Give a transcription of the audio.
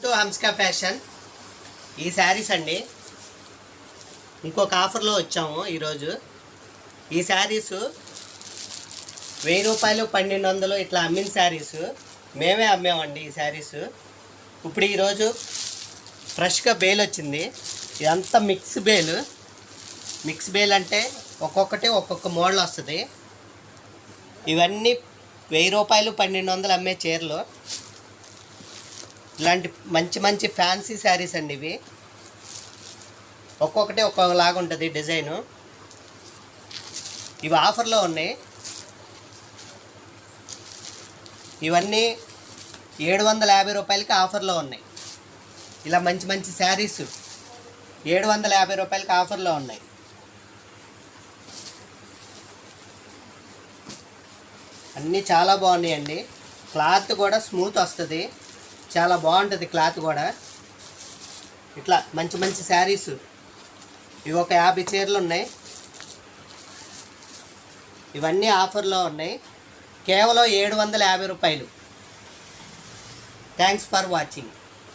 To హంస్కా fashion. ఈ శారీస్ అండి ఇంకొక ఆఫర్లో వచ్చాము ఈరోజు. ఈ శారీస్ 1000 రూపాయలు 1200 ఇట్లా అమ్మిన శారీస్ మేమే అమ్మామండి. ఈ శారీస్ ఇప్పుడు ఈరోజు ఫ్రెష్గా బేల్ వచ్చింది. ఇదంతా మిక్స్ బేల్ అంటే ఒక్కొక్కటి ఒక్కొక్క మోడల్ వస్తుంది. ఇవన్నీ 1000 రూపాయలు 1200 అమ్మే చీరలు. ఇలాంటి మంచి మంచి ఫ్యాన్సీ శారీస్ అండి ఇవి. ఒక్కొక్కటి ఒక్కొక్కలాగా ఉంటుంది డిజైను. ఇవి ఆఫర్లో ఉన్నాయి. ఇవన్నీ 750 రూపాయలకి ఆఫర్లో ఉన్నాయి. ఇలా మంచి మంచి శారీస్ 750 రూపాయలకి ఆఫర్లో ఉన్నాయి. అన్నీ చాలా బాగున్నాయండి. క్లాత్ కూడా స్మూత్ వస్తుంది, చాలా బాగుంటుంది క్లాత్ కూడా. ఇట్లా మంచి మంచి శారీస్ ఇవి ఒక 50 చీరలు ఉన్నాయి. ఇవన్నీ ఆఫర్లో ఉన్నాయి. కేవలం 750 రూపాయలు. Thanks for watching.